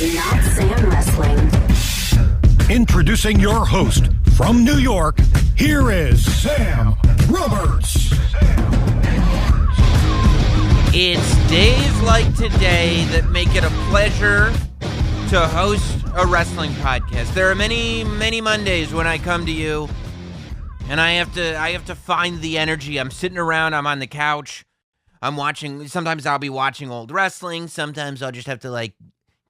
is Notsam Wrestling. Introducing your host from New York, here is Sam Roberts. It's days like today that make it a pleasure to host a wrestling podcast. There are many, many Mondays when I come to you and I have to find the energy. I'm sitting around, I'm on the couch, I'm watching, sometimes I'll be watching old wrestling, sometimes I'll just have to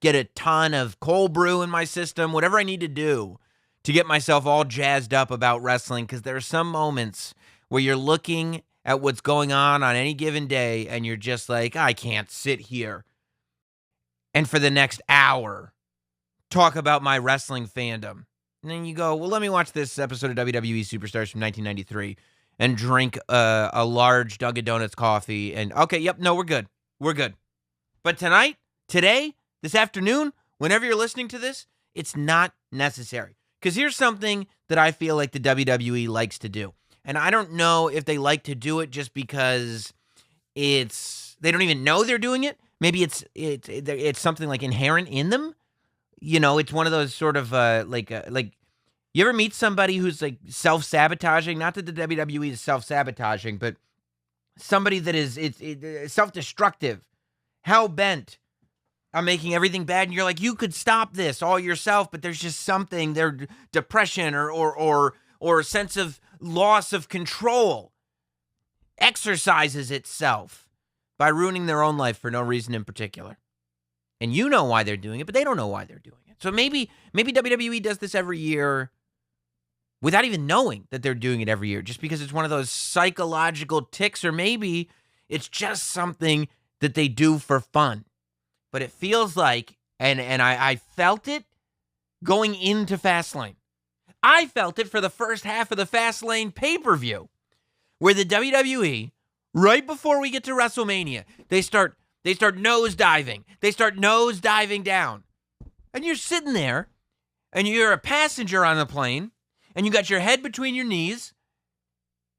get a ton of cold brew in my system, whatever I need to do to get myself all jazzed up about wrestling, because there are some moments where you're looking at what's going on any given day and you're just like, I can't sit here and for the next hour talk about my wrestling fandom. And then you go, well, let me watch this episode of WWE Superstars from 1993 and drink a large Dunkin' Donuts coffee. And okay, yep, no, we're good. We're good. But today, this afternoon, whenever you're listening to this, it's not necessary. Because here's something that I feel like the WWE likes to do. And I don't know if they like to do it just because they don't even know they're doing it. Maybe it's something like inherent in them. You know, it's one of those sort of you ever meet somebody who's like self-sabotaging? Not that the WWE is self-sabotaging, but somebody that is self-destructive, hell-bent on making everything bad, and you're like, you could stop this all yourself, but there's just something, their depression or a sense of loss of control exercises itself by ruining their own life for no reason in particular. And you know why they're doing it, but they don't know why they're doing it. So maybe WWE does this every year without even knowing that they're doing it every year, just because it's one of those psychological tics, or maybe it's just something that they do for fun. But it feels like, and I felt it going into Fastlane. I felt it for the first half of the Fastlane pay-per-view, where the WWE, right before we get to WrestleMania, they start nosediving. They start nosediving down. And you're sitting there, and you're a passenger on the plane, and you got your head between your knees,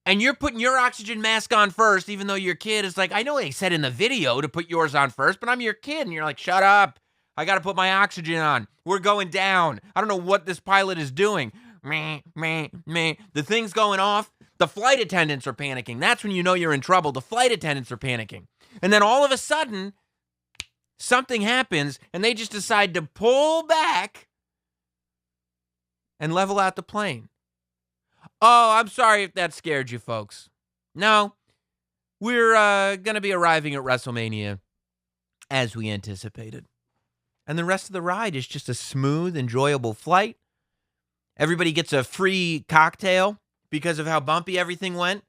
and you're putting your oxygen mask on first, even though your kid is like, I know they said in the video to put yours on first, but I'm your kid. And you're like, shut up. I got to put my oxygen on. We're going down. I don't know what this pilot is doing. Meh. The thing's going off. The flight attendants are panicking. That's when you know you're in trouble. The flight attendants are panicking. And then all of a sudden, something happens, and they just decide to pull back and level out the plane. Oh, I'm sorry if that scared you folks. No, we're going to be arriving at WrestleMania as we anticipated. And the rest of the ride is just a smooth, enjoyable flight. Everybody gets a free cocktail because of how bumpy everything went.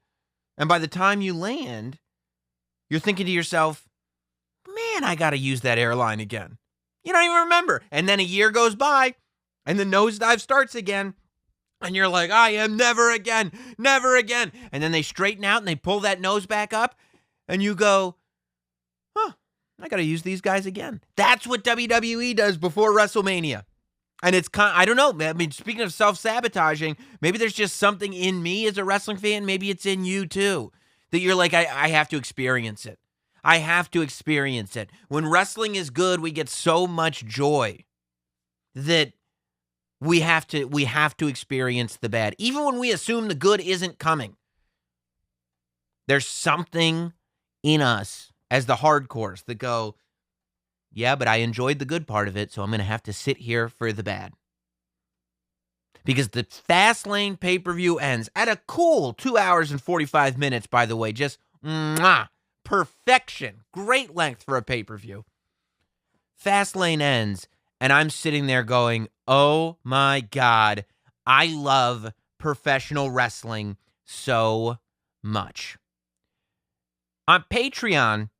And by the time you land, you're thinking to yourself, man, I got to use that airline again. You don't even remember. And then a year goes by, and the nosedive starts again. And you're like, I am never again. And then they straighten out and they pull that nose back up. And you go, I got to use these guys again. That's what WWE does before WrestleMania. And it's I don't know. I mean, speaking of self-sabotaging, maybe there's just something in me as a wrestling fan. Maybe it's in you too. That you're like, I have to experience it. I have to experience it. When wrestling is good, we get so much joy that we have to experience the bad. Even when we assume the good isn't coming. There's something in us as the hardcores that go, yeah, but I enjoyed the good part of it, so I'm going to have to sit here for the bad. Because the Fastlane pay-per-view ends at a cool 2 hours and 45 minutes, by the way. Just perfection. Great length for a pay-per-view. Fastlane ends, and I'm sitting there going, oh my God, I love professional wrestling so much. On Patreon,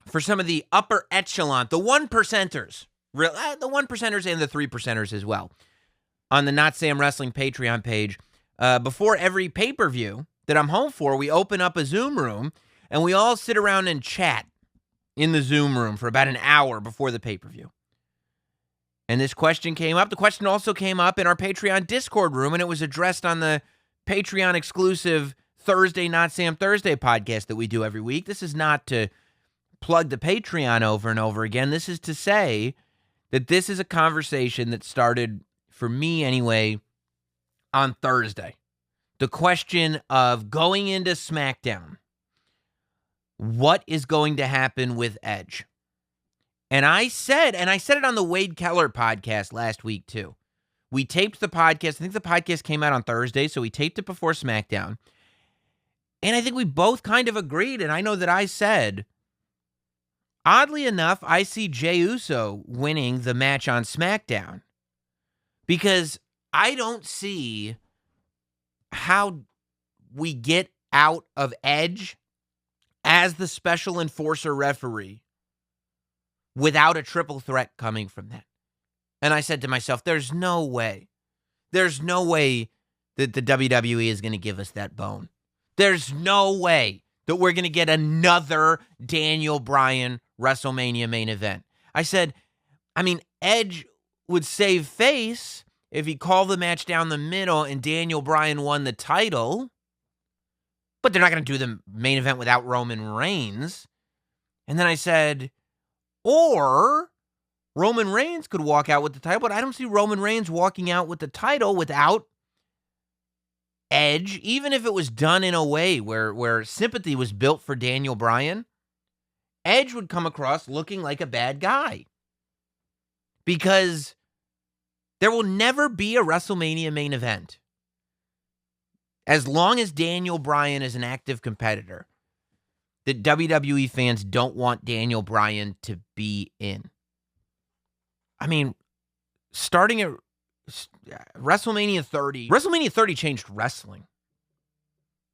for some of the upper echelon, the one percenters and the 3 percenters as well, on the Notsam Wrestling Patreon page, before every pay-per-view that I'm home for, we open up a Zoom room, and we all sit around and chat in the Zoom room for about an hour before the pay-per-view. And this question came up. The question also came up in our Patreon Discord room, and it was addressed on the Patreon exclusive Thursday Not Sam Thursday podcast that we do every week. This is not to plug the Patreon over and over again. This is to say that this is a conversation that started, for me anyway, on Thursday. The question of going into SmackDown, what is going to happen with Edge? And I said it on the Wade Keller podcast last week too. We taped the podcast. I think the podcast came out on Thursday, so we taped it before SmackDown. And I think we both kind of agreed, and I know that I said, oddly enough, I see Jey Uso winning the match on SmackDown because I don't see how we get out of Edge as the special enforcer referee without a triple threat coming from that. And I said to myself, there's no way that the WWE is going to give us that bone. There's no way that we're going to get another Daniel Bryan WrestleMania main event. I said, Edge would save face if he called the match down the middle and Daniel Bryan won the title. But they're not going to do the main event without Roman Reigns. And then I said, or Roman Reigns could walk out with the title, but I don't see Roman Reigns walking out with the title without Edge, even if it was done in a way where sympathy was built for Daniel Bryan. Edge would come across looking like a bad guy. Because there will never be a WrestleMania main event as long as Daniel Bryan is an active competitor that WWE fans don't want Daniel Bryan to be in. Starting at WrestleMania 30 changed wrestling.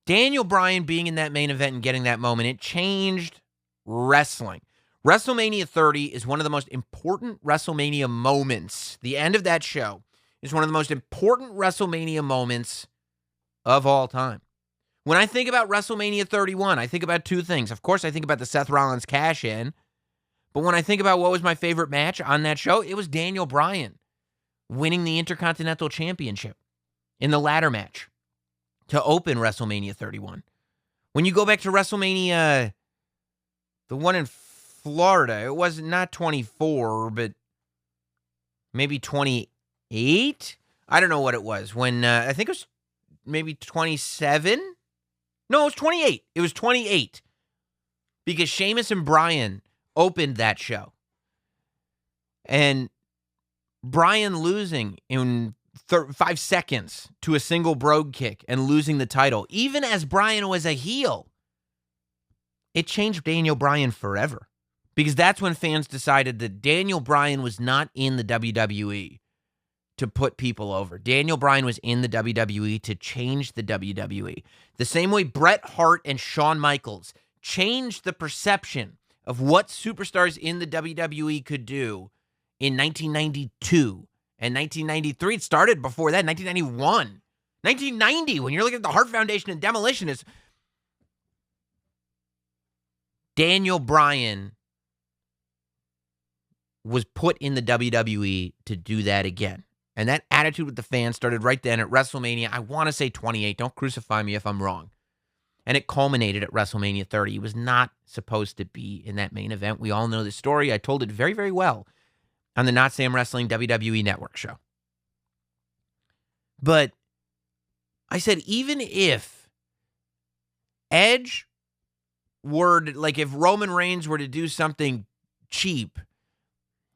Daniel Bryan being in that main event and getting that moment, it changed wrestling. WrestleMania 30 is one of the most important WrestleMania moments. The end of that show is one of the most important WrestleMania moments of all time. When I think about WrestleMania 31, I think about two things. Of course, I think about the Seth Rollins cash-in. But when I think about what was my favorite match on that show, it was Daniel Bryan winning the Intercontinental Championship in the ladder match to open WrestleMania 31. When you go back to WrestleMania, the one in Florida, it was not 24, but maybe 28? I don't know what it was. When I think it was maybe 27? No, it was 28. It was 28. Because Sheamus and Bryan opened that show. And Bryan losing in 5 seconds to a single brogue kick and losing the title, even as Bryan was a heel, it changed Daniel Bryan forever. Because that's when fans decided that Daniel Bryan was not in the WWE to put people over. Daniel Bryan was in the WWE to change the WWE. The same way Bret Hart and Shawn Michaels changed the perception of what superstars in the WWE could do in 1992 and 1993. It started before that, 1991. 1990, when you're looking at the Hart Foundation and Demolition, is Daniel Bryan was put in the WWE to do that again. And that attitude with the fans started right then at WrestleMania. I want to say 28. Don't crucify me if I'm wrong. And it culminated at WrestleMania 30. He was not supposed to be in that main event. We all know the story. I told it very, very well on the Notsam Wrestling WWE Network show. But I said, even if Edge were to, like, if Roman Reigns were to do something cheap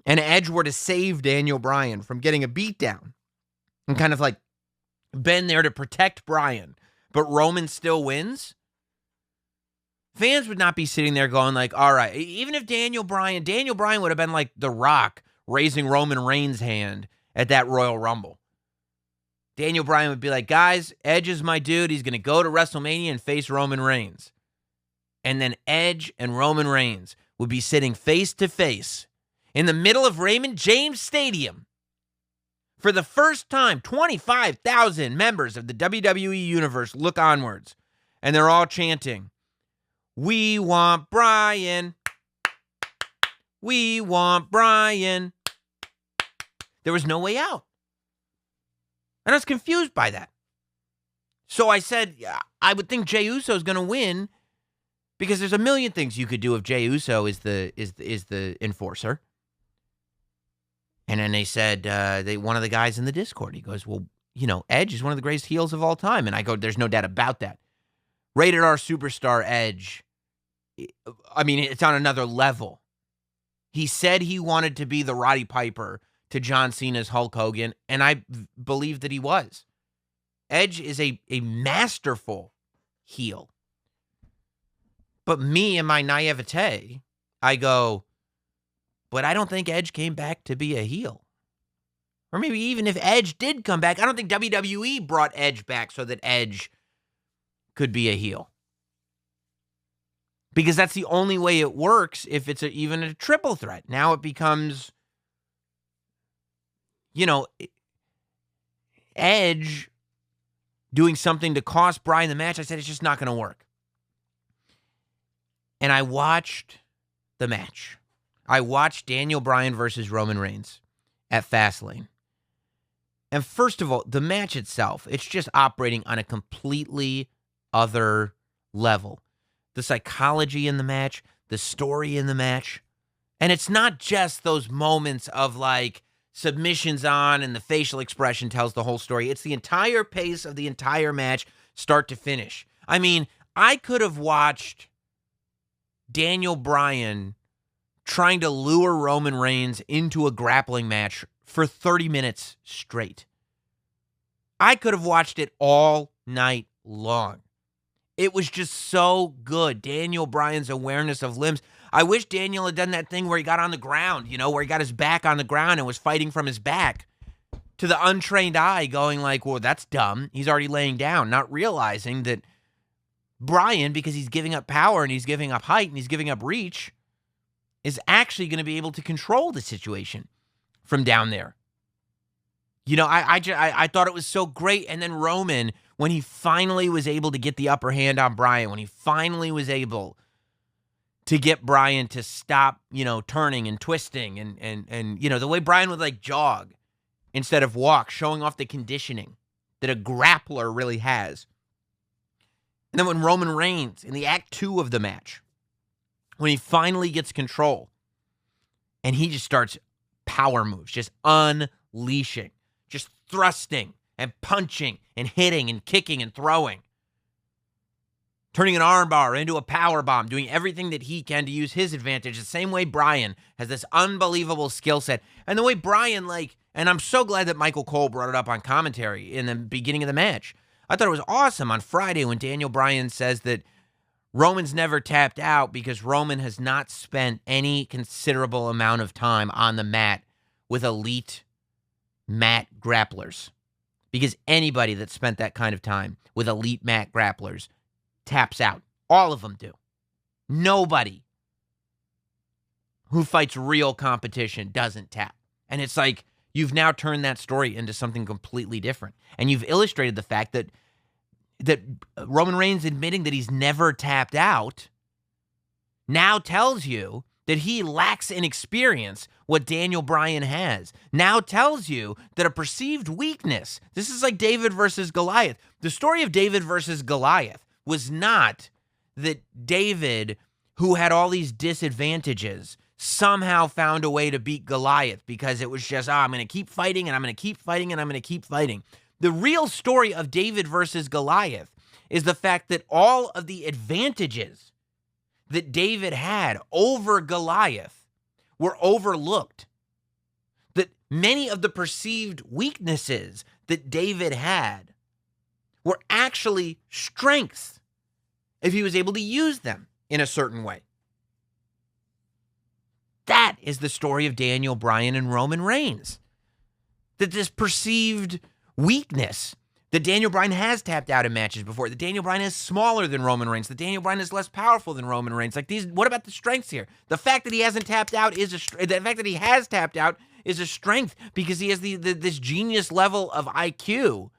and Edge were to save Daniel Bryan from getting a beatdown and kind of like been there to protect Bryan, but Roman still wins, fans would not be sitting there going like, all right, even if Daniel Bryan would have been like The Rock raising Roman Reigns' hand at that Royal Rumble. Daniel Bryan would be like, guys, Edge is my dude. He's going to go to WrestleMania and face Roman Reigns. And then Edge and Roman Reigns would be sitting face to face in the middle of Raymond James Stadium. For the first time, 25,000 members of the WWE Universe look onwards, and they're all chanting, "We want Bryan. We want Bryan." There was no way out. And I was confused by that. So I said, I would think Jey Uso is going to win because there's a million things you could do if Jey Uso is the enforcer. And then they said, one of the guys in the Discord, he goes, well, Edge is one of the greatest heels of all time. And I go, there's no doubt about that. Rated R superstar Edge, I mean, it's on another level. He said he wanted to be the Roddy Piper to John Cena's Hulk Hogan, and I believe that he was. Edge is a masterful heel. But me and my naivete, I go, but I don't think Edge came back to be a heel. Or maybe even if Edge did come back, I don't think WWE brought Edge back so that Edge could be a heel. Because that's the only way it works if it's even a triple threat. Now it becomes, Edge doing something to cost Bryan the match. I said, it's just not going to work. And I watched the match. I watched Daniel Bryan versus Roman Reigns at Fastlane. And first of all, the match itself, it's just operating on a completely other level. The psychology in the match, the story in the match. And it's not just those moments of like submissions on and the facial expression tells the whole story. It's the entire pace of the entire match, start to finish. I mean, I could have watched Daniel Bryan trying to lure Roman Reigns into a grappling match for 30 minutes straight. I could have watched it all night long. It was just so good. Daniel Bryan's awareness of limbs. I wish Daniel had done that thing where he got on the ground, where he got his back on the ground and was fighting from his back. To the untrained eye going like, well, that's dumb. He's already laying down, not realizing that Bryan, because he's giving up power and he's giving up height and he's giving up reach, is actually going to be able to control the situation from down there. I thought it was so great. And then Roman, when he finally was able to get the upper hand on Bryan, when he finally was able to get Bryan to stop, turning and twisting and the way Bryan would like jog instead of walk, showing off the conditioning that a grappler really has. And then when Roman Reigns, in the Act 2 of the match, when he finally gets control and he just starts power moves, just unleashing, just thrusting and punching and hitting and kicking and throwing, turning an armbar into a power bomb, doing everything that he can to use his advantage, the same way Bryan has this unbelievable skill set. And the way Bryan, and I'm so glad that Michael Cole brought it up on commentary in the beginning of the match. I thought it was awesome on Friday when Daniel Bryan says that Roman's never tapped out because Roman has not spent any considerable amount of time on the mat with elite mat grapplers. Because anybody that spent that kind of time with elite mat grapplers taps out. All of them do. Nobody who fights real competition doesn't tap. And it's like, you've now turned that story into something completely different. And you've illustrated the fact that Roman Reigns admitting that he's never tapped out now tells you that he lacks in experience what Daniel Bryan has. Now tells you that a perceived weakness, this is like David versus Goliath. The story of David versus Goliath was not that David, who had all these disadvantages, somehow found a way to beat Goliath because it was just, I'm going to keep fighting and I'm going to keep fighting and I'm going to keep fighting. The real story of David versus Goliath is the fact that all of the advantages that David had over Goliath were overlooked. That many of the perceived weaknesses that David had were actually strengths if he was able to use them in a certain way. That is the story of Daniel Bryan and Roman Reigns. That this perceived weakness, that Daniel Bryan has tapped out in matches before, that Daniel Bryan is smaller than Roman Reigns, that Daniel Bryan is less powerful than Roman Reigns. Like these, what about the strengths here? The fact that he hasn't tapped out is the fact that he has tapped out is a strength because he has this genius level of IQ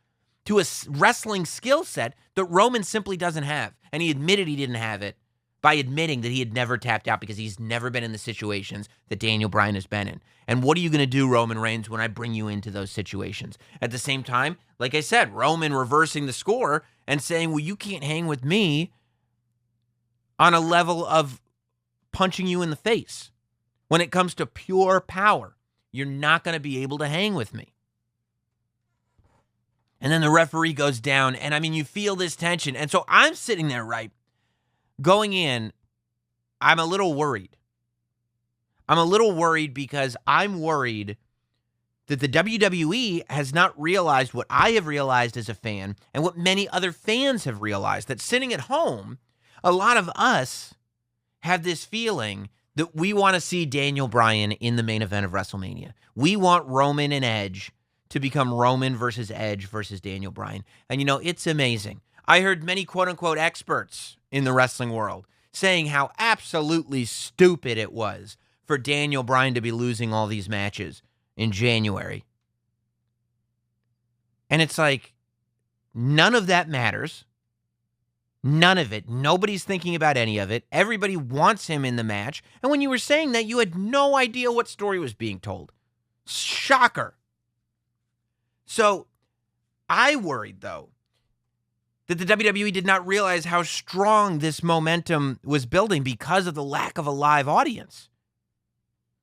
to a wrestling skill set that Roman simply doesn't have. And he admitted he didn't have it by admitting that he had never tapped out because he's never been in the situations that Daniel Bryan has been in. And what are you going to do, Roman Reigns, when I bring you into those situations? At the same time, like I said, Roman reversing the score and saying, well, you can't hang with me on a level of punching you in the face when it comes to pure power, You're not going to be able to hang with me. And then the referee goes down, and I mean, you feel this tension. And so I'm sitting there, right, going in, I'm a little worried. I'm a little worried because I'm worried that the WWE has not realized what I have realized as a fan and what many other fans have realized, that sitting at home, a lot of us have this feeling that we want to see Daniel Bryan in the main event of WrestleMania. We want Roman and Edge to become Roman versus Edge versus Daniel Bryan. And, you know, it's amazing. I heard many quote-unquote experts in the wrestling world saying how absolutely stupid it was for Daniel Bryan to be losing all these matches in January. And it's like, none of that matters. None of it. Nobody's thinking about any of it. Everybody wants him in the match. And when you were saying that, you had no idea what story was being told. Shocker. So I worried, though, that the WWE did not realize how strong this momentum was building because of the lack of a live audience.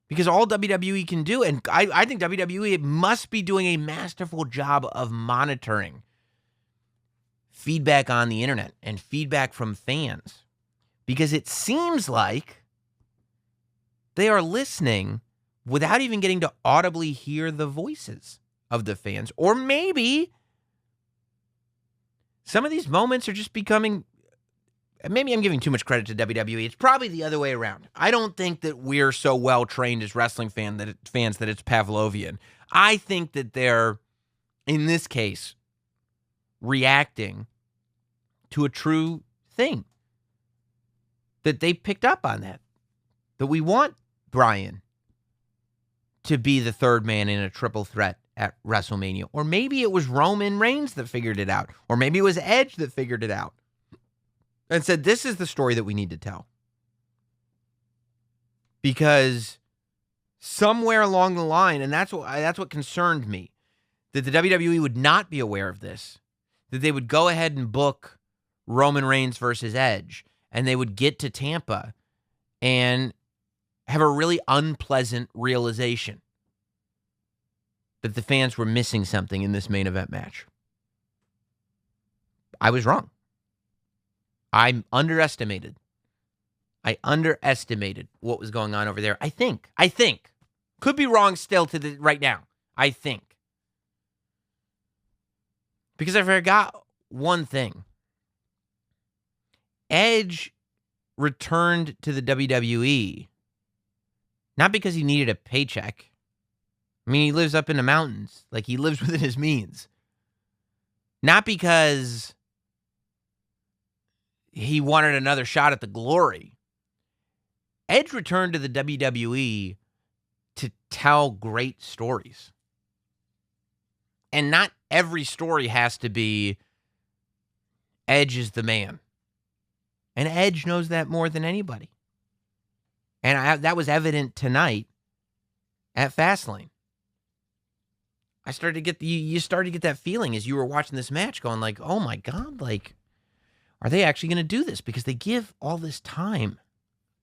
Because all WWE can do, and I think WWE must be doing a masterful job of monitoring feedback on the internet and feedback from fans. Because it seems like they are listening without even getting to audibly hear the voices of the fans. Or maybe some of these moments are just becoming, maybe I'm giving too much credit to WWE. It's probably the other way around. I don't think that we're so well trained as wrestling fans that it's Pavlovian. I think that they're, in this case, reacting to a true thing. That they picked up on that. That we want Bryan to be the third man in a triple threat at WrestleMania. Or maybe it was Roman Reigns that figured it out. Or maybe it was Edge that figured it out and said, this is the story that we need to tell. Because somewhere along the line, and that's what concerned me, that the WWE would not be aware of this, that they would go ahead and book Roman Reigns versus Edge, and they would get to Tampa and have a really unpleasant realization that the fans were missing something in this main event match. I was wrong. I underestimated what was going on over there. I think. Could be wrong still right now. I think. Because I forgot one thing. Edge returned to the WWE not because he needed a paycheck. I mean, he lives up in the mountains. Like, he lives within his means. Not because he wanted another shot at the glory. Edge returned to the WWE to tell great stories. And not every story has to be Edge is the man. And Edge knows that more than anybody. And that was evident tonight at Fastlane. You started to get that feeling as you were watching this match going like, oh my God, like, are they actually going to do this? Because they give all this time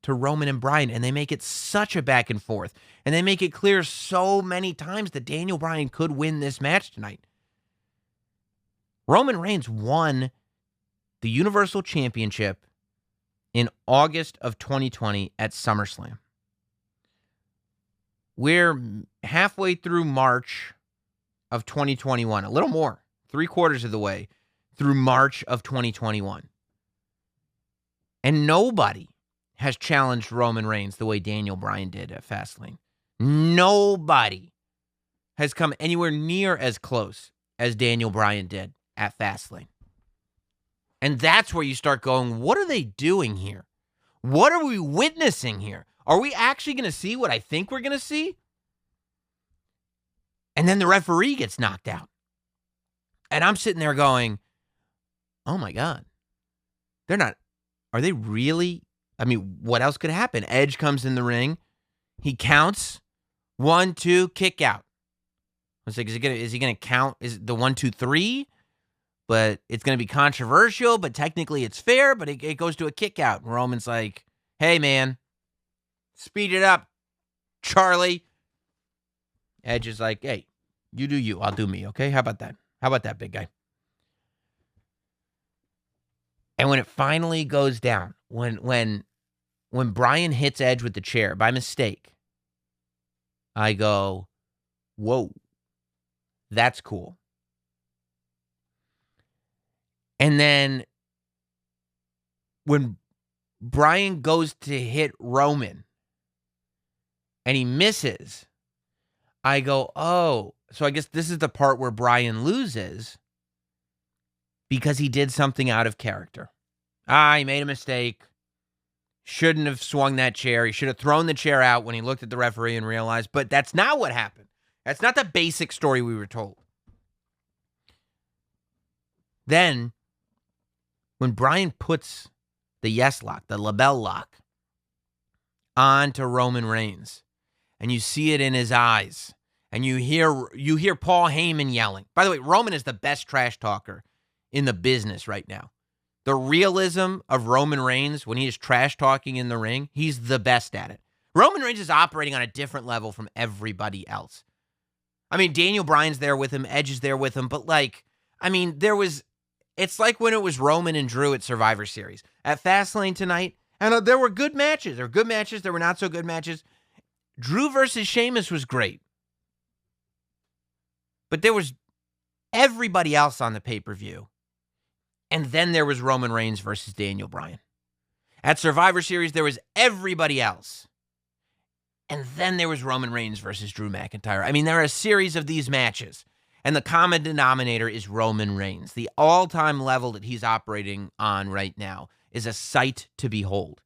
to Roman and Bryan, and they make it such a back and forth. And they make it clear so many times that Daniel Bryan could win this match tonight. Roman Reigns won the Universal Championship in August of 2020 at SummerSlam. We're halfway through March of 2021, a little more, 3/4 of the way through March of 2021. And nobody has challenged Roman Reigns the way Daniel Bryan did at Fastlane. Nobody has come anywhere near as close as Daniel Bryan did at Fastlane. And that's where you start going, what are they doing here? What are we witnessing here? Are we actually going to see what I think we're going to see? And then the referee gets knocked out. And I'm sitting there going, oh my God. Are they really? I mean, what else could happen? Edge comes in the ring. He counts. 1, 2, kick out. I was like, is he gonna count? Is it the 1, 2, 3? But it's gonna be controversial, but technically it's fair, but it goes to a kick out. And Roman's like, hey man, speed it up, Charlie. Edge is like, hey, you do you, I'll do me, okay? How about that? How about that, big guy? And when it finally goes down, when Bryan hits Edge with the chair by mistake, I go, whoa, that's cool. And then when Bryan goes to hit Roman and he misses, I go, oh, so I guess this is the part where Bryan loses because he did something out of character. He made a mistake. Shouldn't have swung that chair. He should have thrown the chair out when he looked at the referee and realized, but that's not what happened. That's not the basic story we were told. Then, when Bryan puts the yes lock, the label lock, onto Roman Reigns, and you see it in his eyes, and you hear Paul Heyman yelling. By the way, Roman is the best trash talker in the business right now. The realism of Roman Reigns when he is trash talking in the ring, he's the best at it. Roman Reigns is operating on a different level from everybody else. I mean, Daniel Bryan's there with him, Edge is there with him, but it's like when it was Roman and Drew at Survivor Series. At Fastlane tonight, and there were good matches. There were good matches, there were not so good matches. Drew versus Sheamus was great. But there was everybody else on the pay-per-view. And then there was Roman Reigns versus Daniel Bryan. At Survivor Series, there was everybody else. And then there was Roman Reigns versus Drew McIntyre. I mean, there are a series of these matches. And the common denominator is Roman Reigns. The all-time level that he's operating on right now is a sight to behold.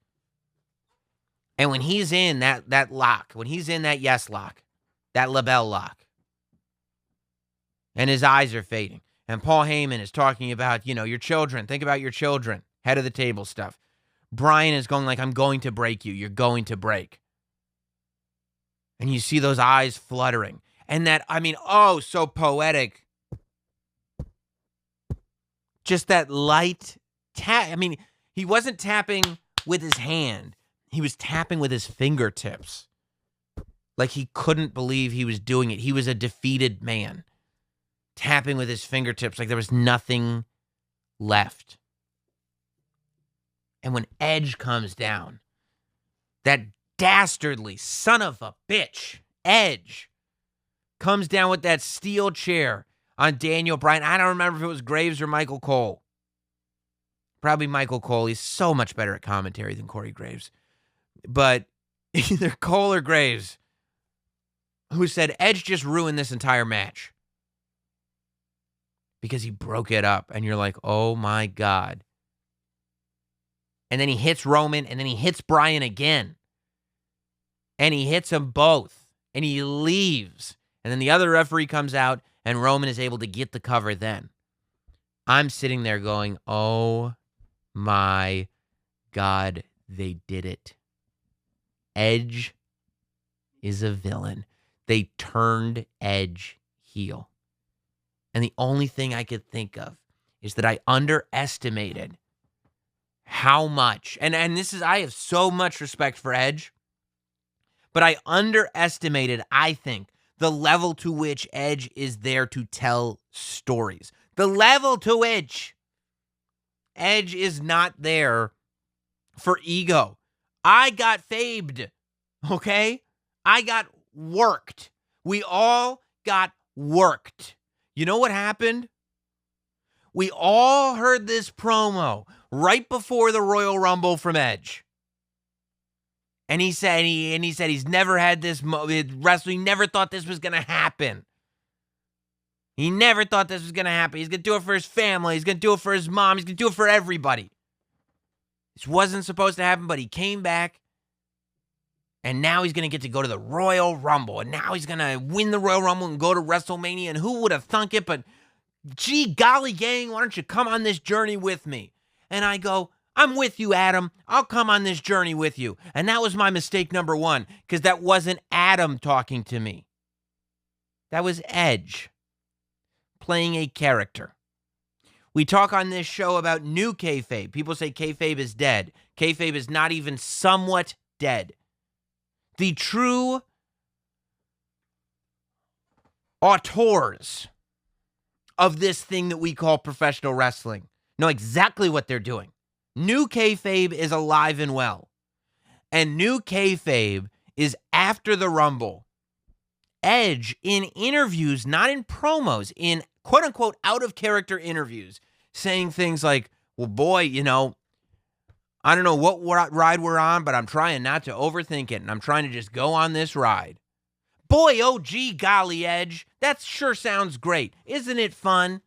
And when he's in that lock, when he's in that yes lock, that label lock, and his eyes are fading, and Paul Heyman is talking about, your children. Think about your children. Head of the table stuff. Bryan is going like, I'm going to break you. You're going to break. And you see those eyes fluttering. And that, so poetic. Just that light tap. He wasn't tapping with his hand. He was tapping with his fingertips. Like he couldn't believe he was doing it. He was a defeated man. Tapping with his fingertips like there was nothing left. And when Edge comes down, that dastardly son of a bitch, Edge, comes down with that steel chair on Daniel Bryan. I don't remember if it was Graves or Michael Cole. Probably Michael Cole. He's so much better at commentary than Corey Graves. But either Cole or Graves, who said Edge just ruined this entire match. Because he broke it up. And you're like, oh my God. And then he hits Roman. And then he hits Bryan again. And he hits them both. And he leaves. And then the other referee comes out. And Roman is able to get the cover then. I'm sitting there going, oh my God, they did it. Edge is a villain. They turned Edge heel. And the only thing I could think of is that I underestimated how much, and this is, I have so much respect for Edge, but I underestimated, I think, the level to which Edge is there to tell stories. The level to which Edge is not there for ego. I got fabed, okay? I got worked. We all got worked. You know what happened? We all heard this promo right before the Royal Rumble from Edge. And he said he's never had this wrestling. He never thought this was going to happen. He never thought this was going to happen. He's going to do it for his family. He's going to do it for his mom. He's going to do it for everybody. This wasn't supposed to happen, but he came back. And now he's going to get to go to the Royal Rumble. And now he's going to win the Royal Rumble and go to WrestleMania. And who would have thunk it? But gee, golly, gang, why don't you come on this journey with me? And I go, I'm with you, Adam. I'll come on this journey with you. And that was my mistake number one, because that wasn't Adam talking to me. That was Edge playing a character. We talk on this show about new kayfabe. People say kayfabe is dead. Kayfabe is not even somewhat dead. The true auteurs of this thing that we call professional wrestling know exactly what they're doing. New kayfabe is alive and well. And new kayfabe is after the Rumble. Edge, in interviews, not in promos, in quote-unquote out-of-character interviews, saying things like, well, boy, I don't know what ride we're on, but I'm trying not to overthink it, and I'm trying to just go on this ride. Boy, oh gee, golly, Edge, that sure sounds great. Isn't it fun?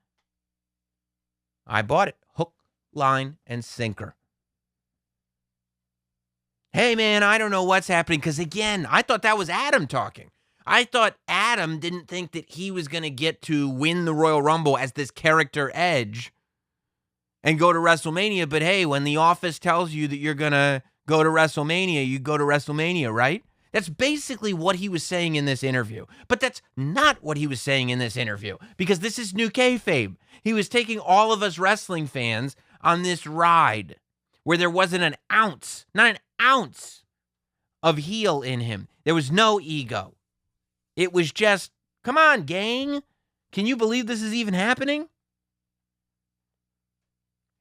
I bought it. Hook, line, and sinker. Hey, man, I don't know what's happening, because, again, I thought that was Adam talking. I thought Adam didn't think that he was going to get to win the Royal Rumble as this character Edge and go to WrestleMania. But, hey, when the office tells you that you're going to go to WrestleMania, you go to WrestleMania, right? That's basically what he was saying in this interview. But that's not what he was saying in this interview, because this is new kayfabe. He was taking all of us wrestling fans on this ride where there wasn't an ounce, not an ounce of heel in him. There was no ego. It was just, come on, gang. Can you believe this is even happening?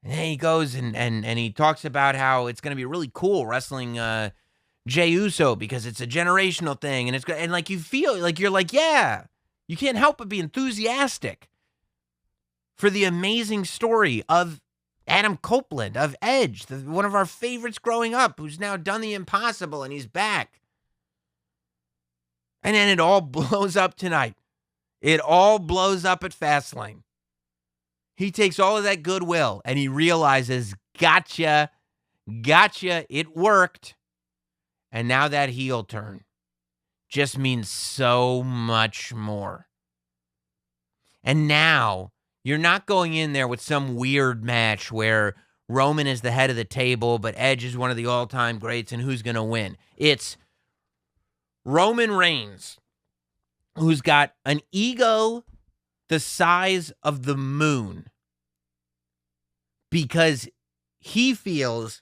And then he goes and he talks about how it's going to be really cool wrestling Jey Uso because it's a generational thing. And like you feel like you're like, yeah, you can't help but be enthusiastic for the amazing story of Adam Copeland, of Edge, one of our favorites growing up, who's now done the impossible and he's back. And then it all blows up tonight. It all blows up at Fastlane. He takes all of that goodwill and he realizes, gotcha, it worked. And now that heel turn just means so much more. And now you're not going in there with some weird match where Roman is the head of the table, but Edge is one of the all-time greats, and who's going to win? It's Roman Reigns, who's got an ego the size of the moon because he feels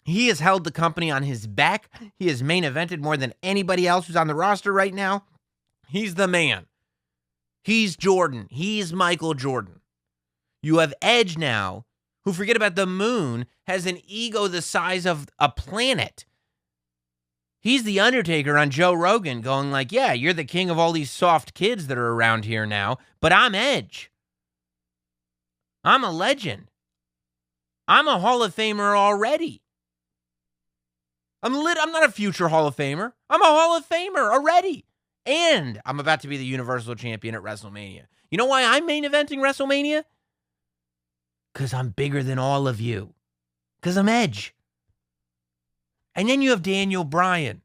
he has held the company on his back. He has main evented more than anybody else who's on the roster right now. He's the man. He's Jordan. He's Michael Jordan. You have Edge now, who, forget about the moon, has an ego the size of a planet. He's the Undertaker on Joe Rogan going like, yeah, you're the king of all these soft kids that are around here now, but I'm Edge. I'm a legend. I'm a Hall of Famer already. I'm not a future Hall of Famer. I'm a Hall of Famer already. And I'm about to be the Universal Champion at WrestleMania. You know why I'm main eventing WrestleMania? Because I'm bigger than all of you. Because I'm Edge. And then you have Daniel Bryan,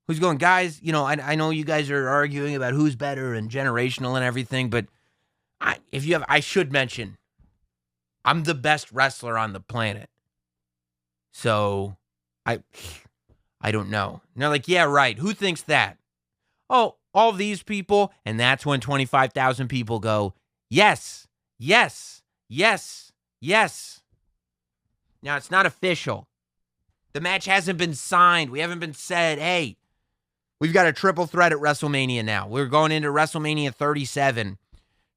who's going, guys, I know you guys are arguing about who's better and generational and everything, but I should mention, I'm the best wrestler on the planet. So I don't know. And they're like, yeah, right. Who thinks that? Oh, all these people. And that's when 25,000 people go, yes, yes, yes, yes. Now, it's not official. The match hasn't been signed. We haven't been said, hey, we've got a triple threat at WrestleMania now. We're going into WrestleMania 37.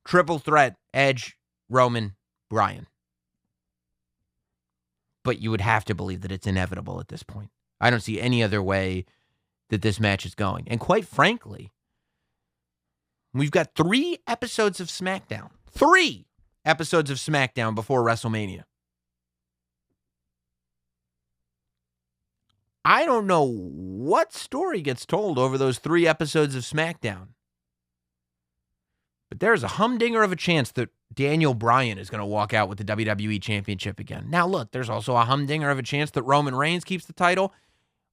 Triple threat, Edge, Roman, Bryan. But you would have to believe that it's inevitable at this point. I don't see any other way that this match is going. And quite frankly, we've got 3 episodes of SmackDown. 3 episodes of SmackDown before WrestleMania. I don't know what story gets told over those 3 episodes of SmackDown. But there's a humdinger of a chance that Daniel Bryan is going to walk out with the WWE Championship again. Now, look, there's also a humdinger of a chance that Roman Reigns keeps the title,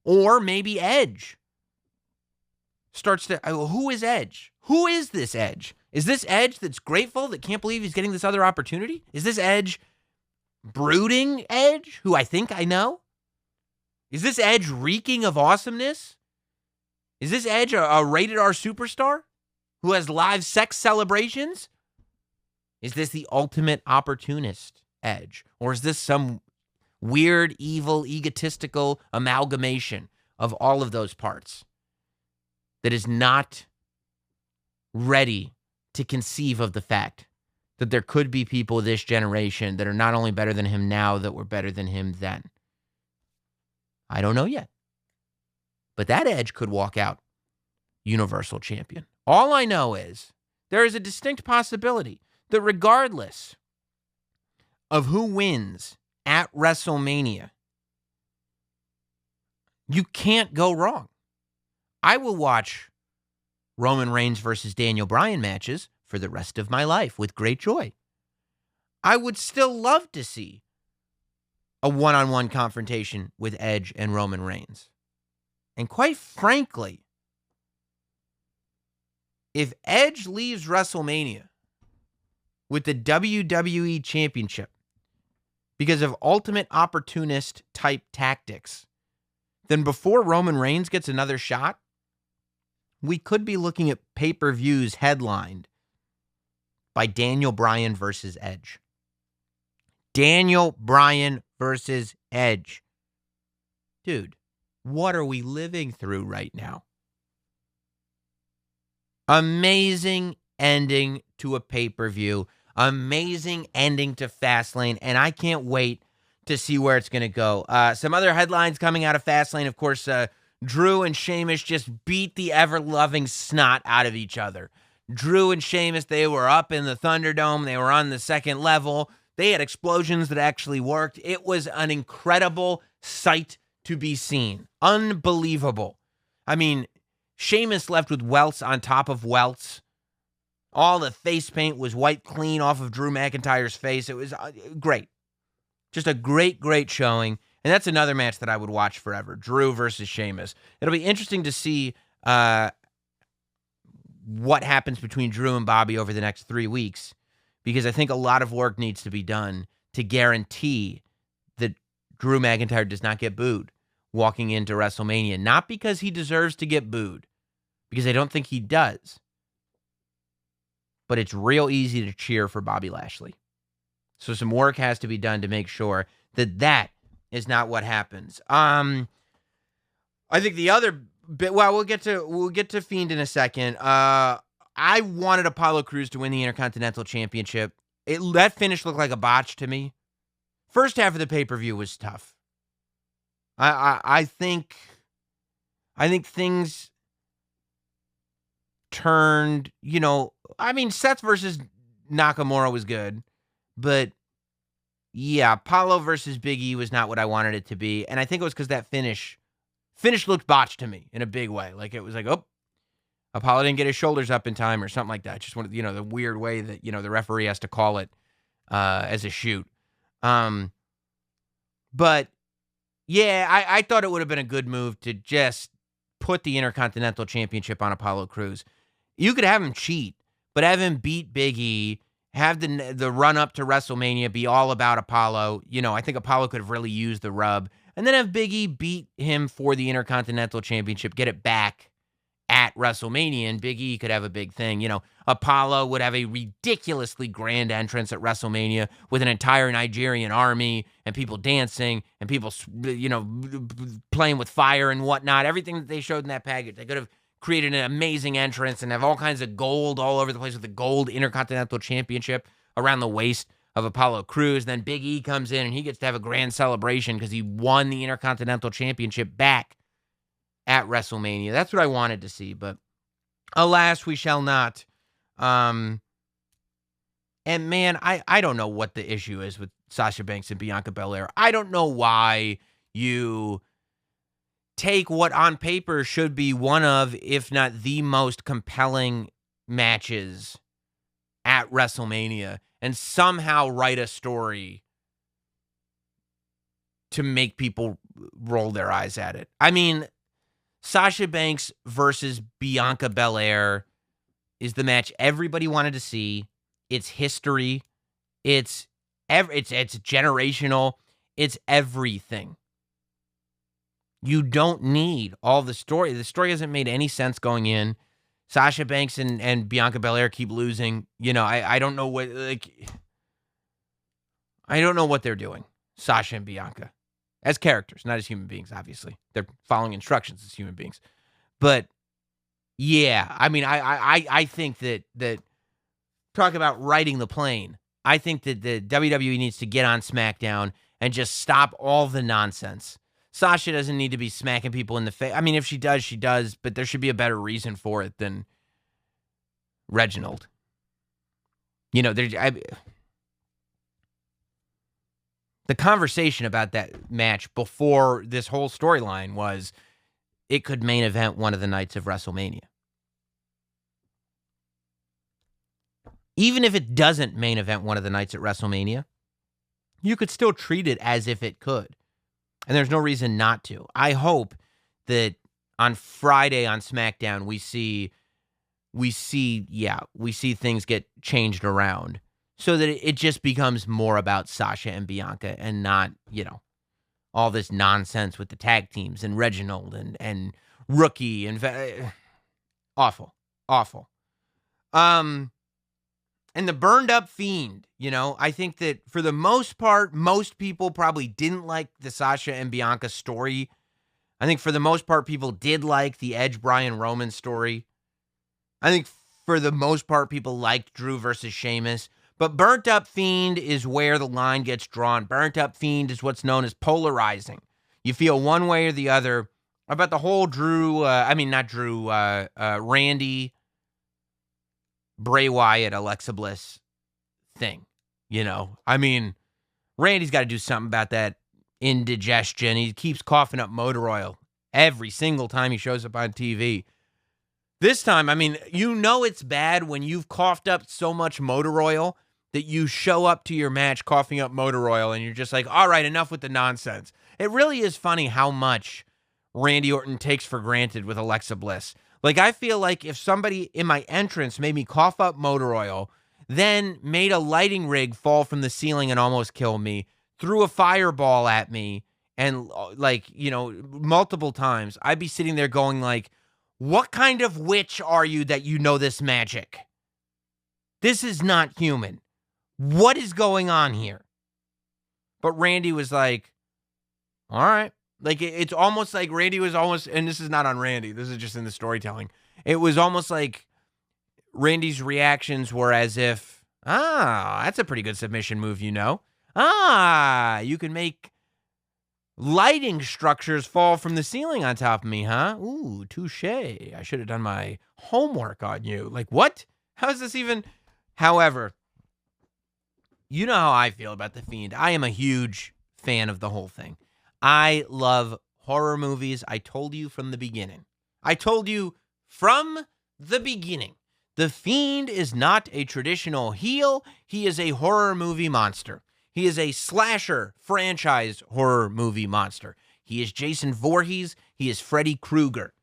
or maybe Edge starts to... who is Edge? Who is this Edge? Is this Edge that's grateful, that can't believe he's getting this other opportunity? Is this Edge brooding Edge, who I think I know? Is this Edge reeking of awesomeness? Is this Edge a rated R superstar who has live sex celebrations? Is this the ultimate opportunist Edge? Or is this some weird, evil, egotistical amalgamation of all of those parts that is not ready to conceive of the fact that there could be people this generation that are not only better than him now, that were better than him then. I don't know yet. But that Edge could walk out Universal Champion. All I know is there is a distinct possibility that regardless of who wins at WrestleMania, you can't go wrong. I will watch Roman Reigns versus Daniel Bryan matches for the rest of my life with great joy. I would still love to see a one-on-one confrontation with Edge and Roman Reigns. And quite frankly, if Edge leaves WrestleMania with the WWE Championship because of ultimate opportunist type tactics, then before Roman Reigns gets another shot, we could be looking at pay-per-views headlined by Daniel Bryan versus Edge. Daniel Bryan versus Edge. Dude, what are we living through right now? Amazing ending to a pay-per-view. Amazing ending to Fastlane. And I can't wait to see where it's going to go. Some other headlines coming out of Fastlane. Of course, Drew and Sheamus just beat the ever-loving snot out of each other. Drew and Sheamus, they were up in the Thunderdome. They were on the second level. They had explosions that actually worked. It was an incredible sight to be seen. Unbelievable. I mean, Sheamus left with welts on top of welts. All the face paint was wiped clean off of Drew McIntyre's face. It was great. Just a great, great showing. And that's another match that I would watch forever. Drew versus Sheamus. It'll be interesting to see what happens between Drew and Bobby over the next 3 weeks, because I think a lot of work needs to be done to guarantee that Drew McIntyre does not get booed walking into WrestleMania. Not because he deserves to get booed, because I don't think he does. But it's real easy to cheer for Bobby Lashley. So some work has to be done to make sure that that is not what happens. I think the other bit, well, we'll get to Fiend in a second. I wanted Apollo Crews to win the Intercontinental Championship. That finish looked like a botch to me. First half of the pay-per-view was tough. I think things turned, Seth versus Nakamura was good, but yeah, Apollo versus Big E was not what I wanted it to be. And I think it was because that finish looked botched to me in a big way. Like, it was like, oh, Apollo didn't get his shoulders up in time or something like that. Just one of, the weird way that, the referee has to call it as a shoot. But yeah, I thought it would have been a good move to just put the Intercontinental Championship on Apollo Crews. You could have him cheat, but have him beat Big E, have the run up to WrestleMania be all about Apollo. I think Apollo could have really used the rub. And then have Big E beat him for the Intercontinental Championship, get it back at WrestleMania, and Big E could have a big thing. Apollo would have a ridiculously grand entrance at WrestleMania with an entire Nigerian army and people dancing and people, playing with fire and whatnot. Everything that they showed in that package, they could have created an amazing entrance and have all kinds of gold all over the place with the gold Intercontinental Championship around the waist of Apollo Crews. Then Big E comes in and he gets to have a grand celebration because he won the Intercontinental Championship back at WrestleMania. That's what I wanted to see, but alas, we shall not. And man, I don't know what the issue is with Sasha Banks and Bianca Belair. I don't know why you take what on paper should be one of, if not the most compelling matches at WrestleMania and somehow write a story to make people roll their eyes at it. I mean, Sasha Banks versus Bianca Belair is the match everybody wanted to see. It's history. It's generational. It's everything. You don't need all the story. The story hasn't made any sense going in. Sasha Banks and Bianca Belair keep losing. I don't know what, I don't know what they're doing, Sasha and Bianca. As characters, not as human beings, obviously. They're following instructions as human beings. But, Yeah, I mean, I think that talk about riding the plane. I think that the WWE needs to get on SmackDown and just stop all the nonsense. Sasha doesn't need to be smacking people in the face. I mean, if she does, she does, but there should be a better reason for it than Reginald. You know, the conversation about that match before this whole storyline was it could main event one of the nights of WrestleMania. Even if it doesn't main event one of the nights at WrestleMania, you could still treat it as if it could. And there's no reason not to. I hope that on Friday on SmackDown, we see things get changed around so that it just becomes more about Sasha and Bianca and not, all this nonsense with the tag teams and Reginald and Rookie and awful. And the burned up Fiend, I think that for the most part, most people probably didn't like the Sasha and Bianca story. I think for the most part, people did like the Edge Bryan Roman story. I think for the most part, people liked Drew versus Sheamus. But burnt up Fiend is where the line gets drawn. Burnt up Fiend is what's known as polarizing. You feel one way or the other about the whole Randy, Bray Wyatt, Alexa Bliss thing. I mean, Randy's got to do something about that indigestion. He keeps coughing up motor oil every single time he shows up on TV. This time, I mean, it's bad when you've coughed up so much motor oil that you show up to your match coughing up motor oil and you're just like, all right, enough with the nonsense. It really is funny how much Randy Orton takes for granted with Alexa Bliss. Like, I feel like if somebody in my entrance made me cough up motor oil, then made a lighting rig fall from the ceiling and almost kill me, threw a fireball at me, and multiple times, I'd be sitting there going like, what kind of witch are you that you know this magic? This is not human. What is going on here? But Randy was like, all right. Like, it's almost like Randy was almost, and this is not on Randy, this is just in the storytelling. It was almost like Randy's reactions were as if, that's a pretty good submission move, you can make lighting structures fall from the ceiling on top of me, huh? Ooh, touche. I should have done my homework on you. Like, what? How is this even? However, you know how I feel about The Fiend. I am a huge fan of the whole thing. I love horror movies. I told you from the beginning. The Fiend is not a traditional heel. He is a horror movie monster. He is a slasher franchise horror movie monster. He is Jason Voorhees. He is Freddy Krueger.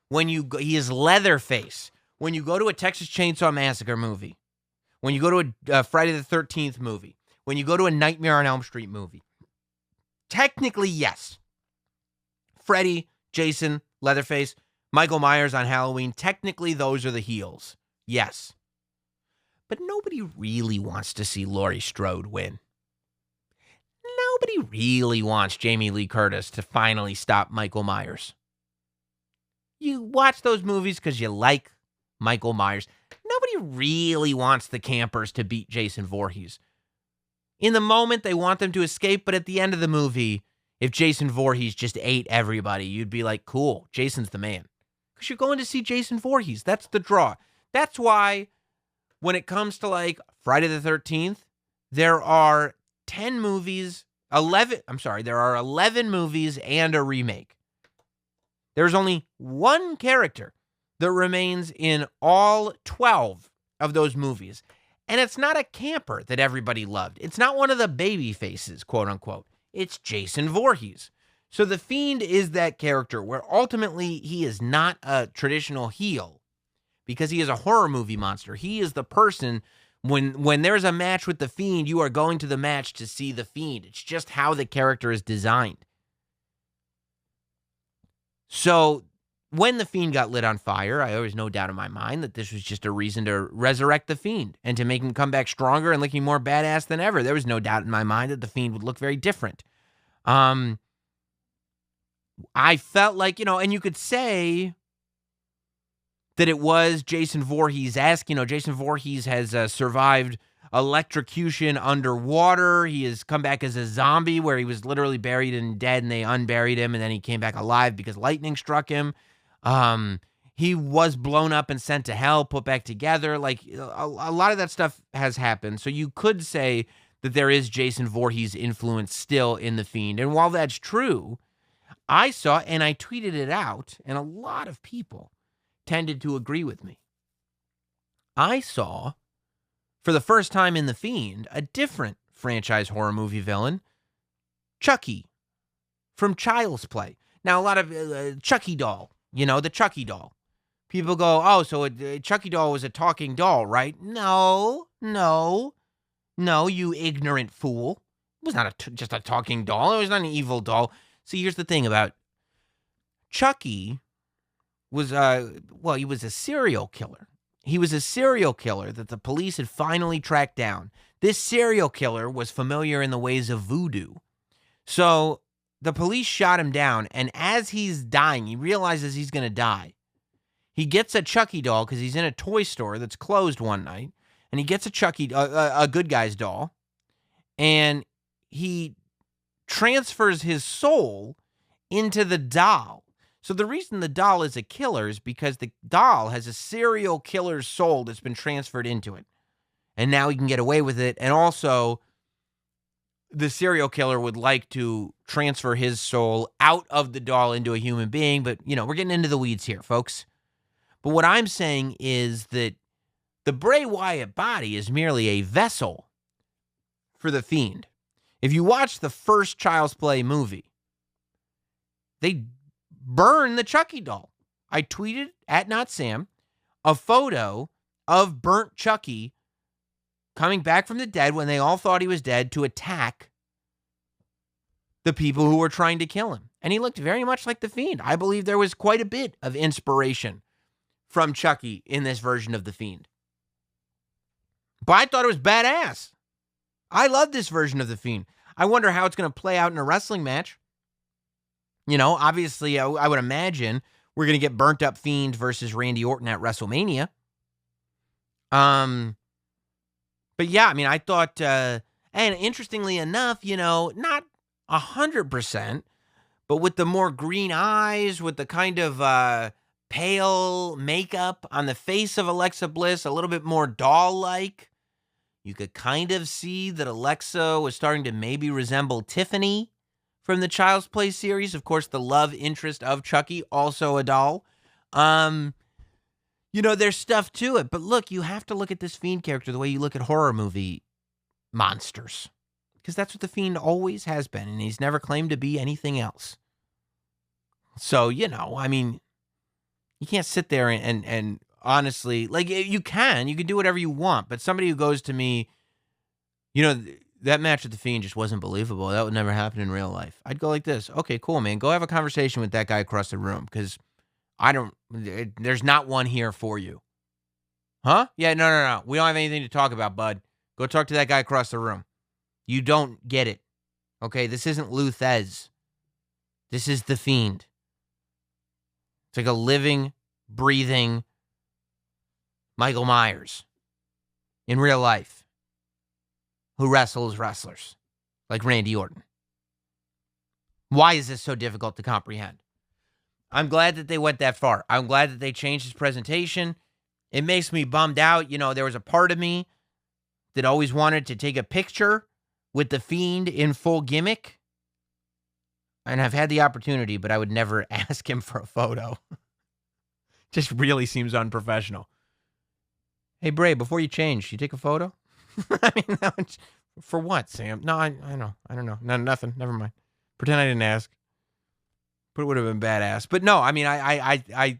He is Leatherface. When you go to a Texas Chainsaw Massacre movie, when you go to a Friday the 13th movie, when you go to a Nightmare on Elm Street movie, technically, yes. Freddy, Jason, Leatherface, Michael Myers on Halloween, technically those are the heels. Yes. But nobody really wants to see Laurie Strode win. Nobody really wants Jamie Lee Curtis to finally stop Michael Myers. You watch those movies because you like Michael Myers. Nobody really wants the campers to beat Jason Voorhees. In the moment, they want them to escape, but at the end of the movie, if Jason Voorhees just ate everybody, you'd be like, cool, Jason's the man. Because you're going to see Jason Voorhees. That's the draw. That's why when it comes to like Friday the 13th, there are 11 movies and a remake. There's only one character that remains in all 12 of those movies. And it's not a camper that everybody loved. It's not one of the baby faces, quote unquote. It's Jason Voorhees. So the Fiend is that character where ultimately he is not a traditional heel because he is a horror movie monster. He is the person, when there's a match with the Fiend, you are going to the match to see the Fiend. It's just how the character is designed. So when the Fiend got lit on fire, I always no doubt in my mind that this was just a reason to resurrect the Fiend and to make him come back stronger and looking more badass than ever. There was no doubt in my mind that the Fiend would look very different. I felt like, and you could say that it was Jason Voorhees-esque. Jason Voorhees has survived electrocution underwater. He has come back as a zombie where he was literally buried and dead and they unburied him and then he came back alive because lightning struck him. He was blown up and sent to hell, put back together. Like a lot of that stuff has happened. So you could say that there is Jason Voorhees influence still in The Fiend. And while that's true, I saw, and I tweeted it out, and a lot of people tended to agree with me. I saw, for the first time in The Fiend, a different franchise horror movie villain, Chucky, from Child's Play. Now, a lot of Chucky doll, the Chucky doll. People go, oh, so a Chucky doll was a talking doll, right? No, you ignorant fool. It was not just a talking doll. It was not an evil doll. See, here's the thing about Chucky was, he was a serial killer. He was a serial killer that the police had finally tracked down. This serial killer was familiar in the ways of voodoo. So the police shot him down, and as he's dying, he realizes he's going to die. He gets a Chucky doll because he's in a toy store that's closed one night, and he gets a Chucky, a good guy's doll, and he transfers his soul into the doll. So the reason the doll is a killer is because the doll has a serial killer's soul that's been transferred into it. And now he can get away with it. And also, the serial killer would like to transfer his soul out of the doll into a human being. But, we're getting into the weeds here, folks. But what I'm saying is that the Bray Wyatt body is merely a vessel for the Fiend. If you watch the first Child's Play movie, they burn the Chucky doll. I tweeted at Notsam a photo of burnt Chucky coming back from the dead when they all thought he was dead to attack the people who were trying to kill him. And he looked very much like the Fiend. I believe there was quite a bit of inspiration from Chucky in this version of the Fiend. But I thought it was badass. I love this version of the Fiend. I wonder how it's going to play out in a wrestling match. Obviously, I would imagine we're going to get burnt up Fiend versus Randy Orton at WrestleMania. But yeah, I thought, and interestingly enough, not 100%, but with the more green eyes, with the kind of pale makeup on the face of Alexa Bliss, a little bit more doll-like, you could kind of see that Alexa was starting to maybe resemble Tiffany from the Child's Play series. Of course, the love interest of Chucky, also a doll. There's stuff to it. But look, you have to look at this Fiend character the way you look at horror movie monsters. Because that's what the Fiend always has been. And he's never claimed to be anything else. So, you can't sit there and honestly, like, you can do whatever you want. But somebody who goes to me, that match with the Fiend just wasn't believable. That would never happen in real life. I'd go like this. Okay, cool, man. Go have a conversation with that guy across the room because there's not one here for you. Huh? Yeah, no. We don't have anything to talk about, bud. Go talk to that guy across the room. You don't get it. Okay, this isn't Lou Thez. This is the Fiend. It's like a living, breathing Michael Myers in real life, who wrestles wrestlers like Randy Orton. Why is this so difficult to comprehend? I'm glad that they went that far. I'm glad that they changed his presentation. It makes me bummed out. There was a part of me that always wanted to take a picture with the Fiend in full gimmick. And I've had the opportunity, but I would never ask him for a photo. Just really seems unprofessional. Hey, Bray, before you change, you take a photo? For what, Sam? No, I know. I don't know. No, nothing. Never mind. Pretend I didn't ask. But it would have been badass. But no, I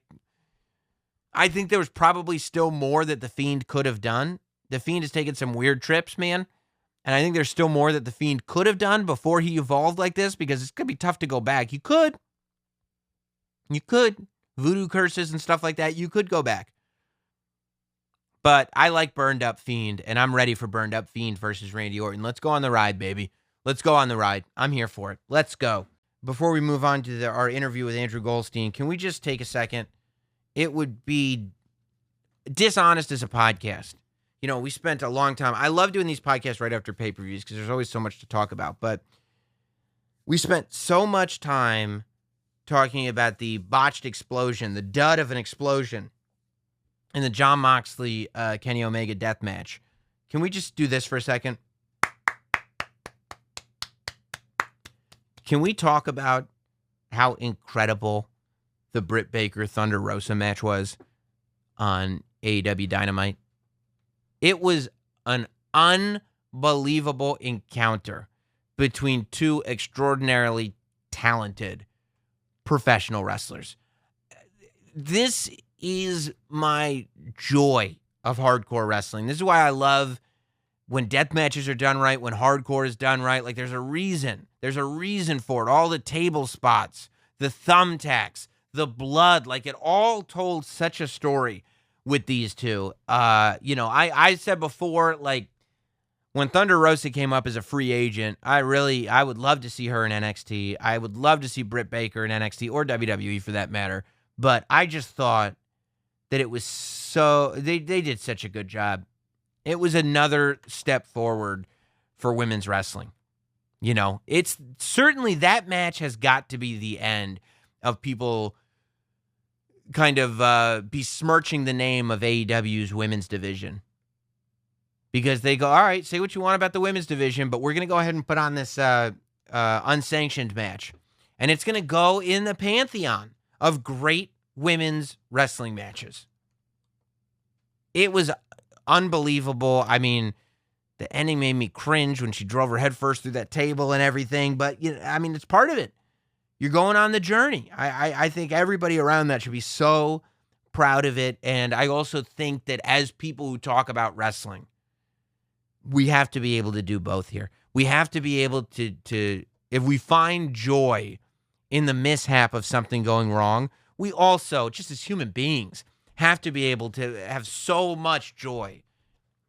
think there was probably still more that the Fiend could have done. The Fiend has taken some weird trips, man. And I think there's still more that the Fiend could have done before he evolved like this, because it's going to be tough to go back. You could. Voodoo curses and stuff like that. You could go back. But I like Burned Up Fiend, and I'm ready for Burned Up Fiend versus Randy Orton. Let's go on the ride, baby. Let's go on the ride. I'm here for it. Let's go. Before we move on to our interview with Andrew Goldstein, can we just take a second? It would be dishonest as a podcast. We spent a long time. I love doing these podcasts right after pay-per-views because there's always so much to talk about. But we spent so much time talking about the botched explosion, the dud of an explosion in the Jon Moxley, Kenny Omega death match. Can we just do this for a second? Can we talk about how incredible the Britt Baker Thunder Rosa match was on AEW Dynamite? It was an unbelievable encounter between two extraordinarily talented professional wrestlers. This is my joy of hardcore wrestling. This is why I love when death matches are done right, when hardcore is done right. Like, there's a reason. There's a reason for it. All the table spots, the thumbtacks, the blood, like it all told such a story with these two. I said before, like, when Thunder Rosa came up as a free agent, I would love to see her in NXT. I would love to see Britt Baker in NXT or WWE for that matter. But I just thought that it was they did such a good job. It was another step forward for women's wrestling. It's certainly, that match has got to be the end of people kind of besmirching the name of AEW's women's division. Because they go, all right, say what you want about the women's division, but we're going to go ahead and put on this unsanctioned match. And it's going to go in the pantheon of great women's wrestling matches. It was unbelievable. I mean, the ending made me cringe when she drove her head first through that table and everything. But, it's part of it. You're going on the journey. I think everybody around that should be so proud of it. And I also think that as people who talk about wrestling, we have to be able to do both here. We have to be able to if we find joy in the mishap of something going wrong, we also, just as human beings, have to be able to have so much joy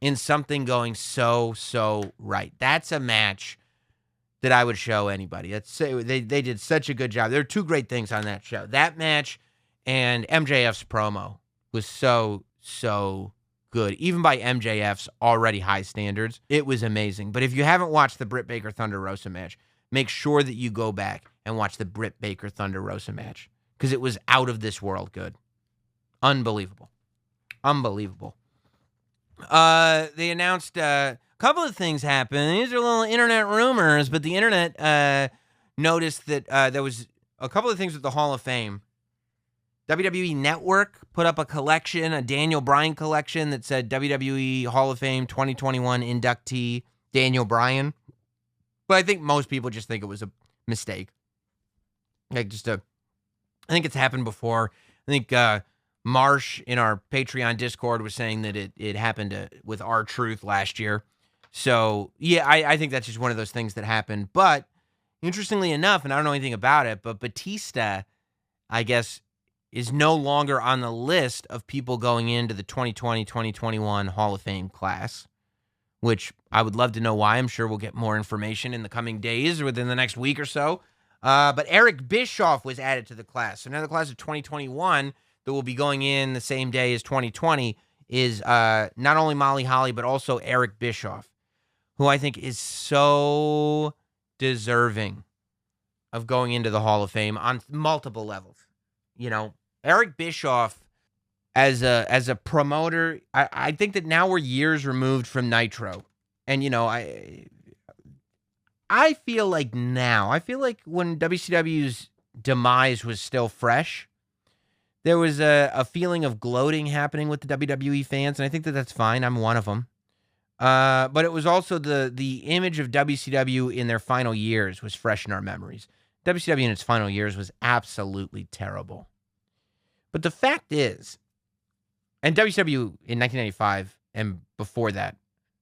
in something going so right. That's a match that I would show anybody. They did such a good job. There are two great things on that show. That match and MJF's promo was so good. Even by MJF's already high standards, it was amazing. But if you haven't watched the Britt Baker Thunder Rosa match, make sure that you go back and watch the Britt Baker Thunder Rosa match, because it was out of this world good. Unbelievable. They announced a couple of things happened. These are little internet rumors, but the internet noticed that there was a couple of things with the Hall of Fame. WWE Network put up a collection, a Daniel Bryan collection that said WWE Hall of Fame 2021 inductee Daniel Bryan. But I think most people just think it was a mistake. I think it's happened before. I think Marsh in our Patreon Discord was saying that it happened with R-Truth last year. So, yeah, I think that's just one of those things that happened. But interestingly enough, and I don't know anything about it, but Batista, I guess, is no longer on the list of people going into the 2020-2021 Hall of Fame class, which I would love to know why. I'm sure we'll get more information in the coming days or within the next week or so. But Eric Bischoff was added to the class. So now the class of 2021 that will be going in the same day as 2020 is not only Molly Holly, but also Eric Bischoff, who I think is so deserving of going into the Hall of Fame on multiple levels. Eric Bischoff, as a promoter, I think that now we're years removed from Nitro. And, I feel like when WCW's demise was still fresh, there was a feeling of gloating happening with the WWE fans, and I think that that's fine. I'm one of them. But it was also the image of WCW in their final years was fresh in our memories. WCW in its final years was absolutely terrible. But the fact is, and WCW in 1995 and before that,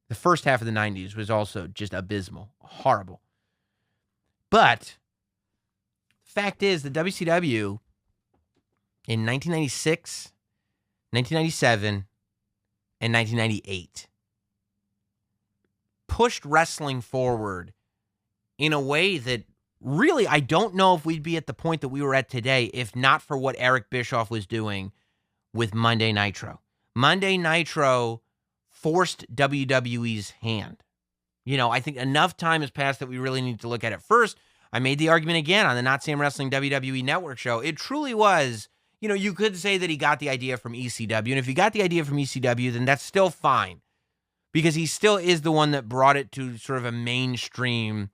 the first half of the 90s was also just abysmal, horrible. But the fact is that WCW in 1996, 1997, and 1998 pushed wrestling forward in a way that really, I don't know if we'd be at the point that we were at today if not for what Eric Bischoff was doing with Monday Nitro. Monday Nitro forced WWE's hand. I think enough time has passed that we really need to look at it. First, I made the argument again on the Notsam Wrestling WWE Network show. It truly was, you could say that he got the idea from ECW. And if he got the idea from ECW, then that's still fine. Because he still is the one that brought it to sort of a mainstream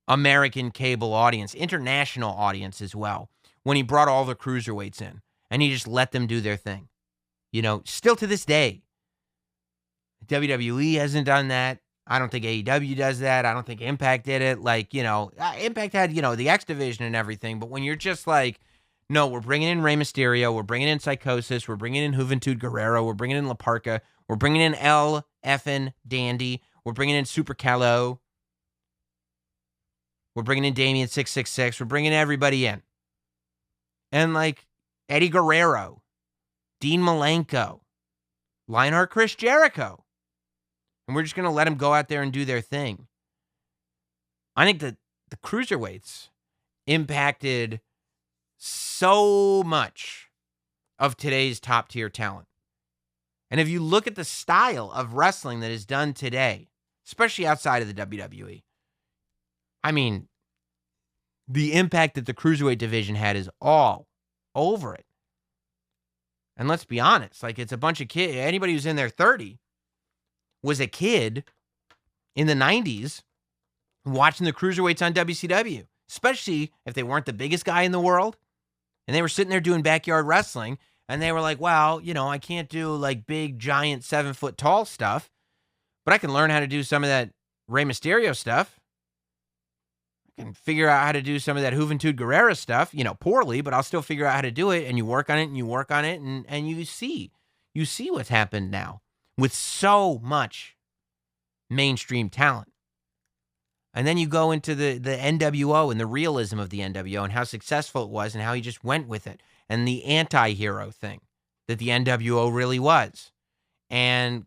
American cable audience, international audience as well, when he brought all the cruiserweights in. And he just let them do their thing. Still to this day, WWE hasn't done that. I don't think AEW does that. I don't think Impact did it. Impact had, the X Division and everything. But when you're just like, no, we're bringing in Rey Mysterio. We're bringing in Psychosis. We're bringing in Juventud Guerrero. We're bringing in La Parka. We're bringing in El Effin Dandy. We're bringing in Super Calo. We're bringing in Damien 666. We're bringing everybody in. And Eddie Guerrero, Dean Malenko, Lionheart Chris Jericho. And we're just going to let them go out there and do their thing. I think that the cruiserweights impacted so much of today's top-tier talent. And if you look at the style of wrestling that is done today, especially outside of the WWE, the impact that the cruiserweight division had is all over it. And let's be honest, it's a bunch of kids. Anybody who's in their 30 was a kid in the 90s watching the cruiserweights on WCW, especially if they weren't the biggest guy in the world. And they were sitting there doing backyard wrestling, and they were like, well, I can't do big, giant, 7-foot tall stuff, but I can learn how to do some of that Rey Mysterio stuff. I can figure out how to do some of that Juventud Guerrera stuff, poorly, but I'll still figure out how to do it. And you work on it and you work on it, and you see what's happened now with so much mainstream talent. And then you go into the NWO and the realism of the NWO and how successful it was and how he just went with it. And the anti-hero thing that the NWO really was. And,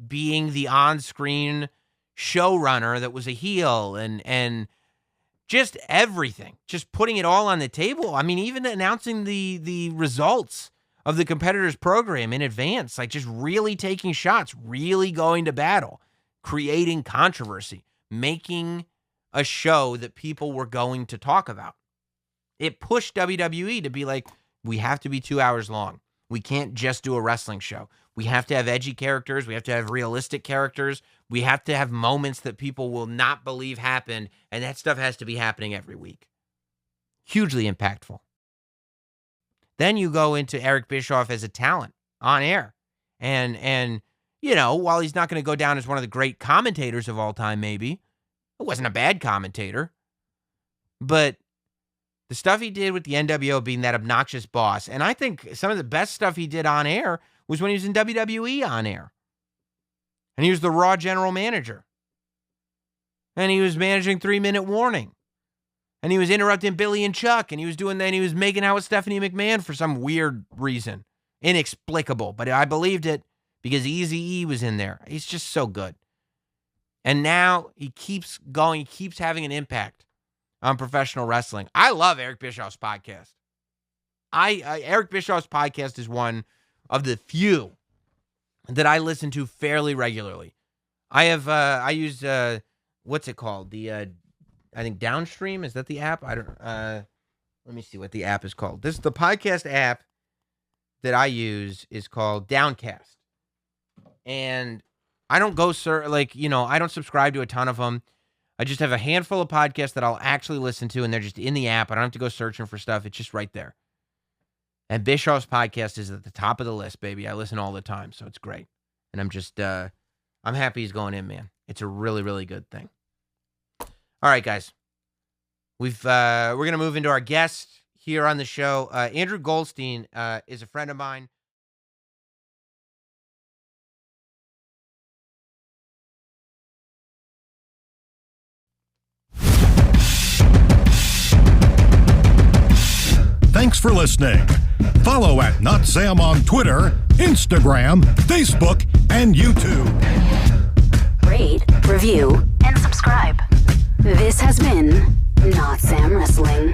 being the on-screen showrunner that was a heel and just everything. Just putting it all on the table. Even announcing the results of the competitor's program in advance. Just really taking shots, really going to battle, creating controversy, making a show that people were going to talk about. It pushed WWE to be we have to be 2 hours long. We can't just do a wrestling show. We have to have edgy characters. We have to have realistic characters. We have to have moments that people will not believe happened, and that stuff has to be happening every week. Hugely impactful. Then you go into Eric Bischoff as a talent on air. And while he's not going to go down as one of the great commentators of all time, maybe, it wasn't a bad commentator. But the stuff he did with the NWO being that obnoxious boss, and I think some of the best stuff he did on air was when he was in WWE on air. And he was the Raw general manager. And he was managing 3-Minute Warning. And he was interrupting Billy and Chuck. And he was making out with Stephanie McMahon for some weird reason. Inexplicable. But I believed it because Eazy-E was in there. He's just so good. And now he keeps going. He keeps having an impact on professional wrestling. I love Eric Bischoff's podcast. Eric Bischoff's podcast is one of the few that I listen to fairly regularly. I use what's it called? I think Downstream, is that the app? Let me see what the app is called. The podcast app that I use is called Downcast. And I don't go I don't subscribe to a ton of them. I just have a handful of podcasts that I'll actually listen to, and they're just in the app. I don't have to go searching for stuff. It's just right there. And Bischoff's podcast is at the top of the list, baby. I listen all the time, so it's great. And I'm just, I'm happy he's going in, man. It's a really, really good thing. All right, guys. We're going to move into our guest here on the show. Andrew Goldstein is a friend of mine. Thanks for listening. Follow at Notsam on Twitter, Instagram, Facebook, and YouTube. Rate, review, and subscribe. This has been Notsam Wrestling.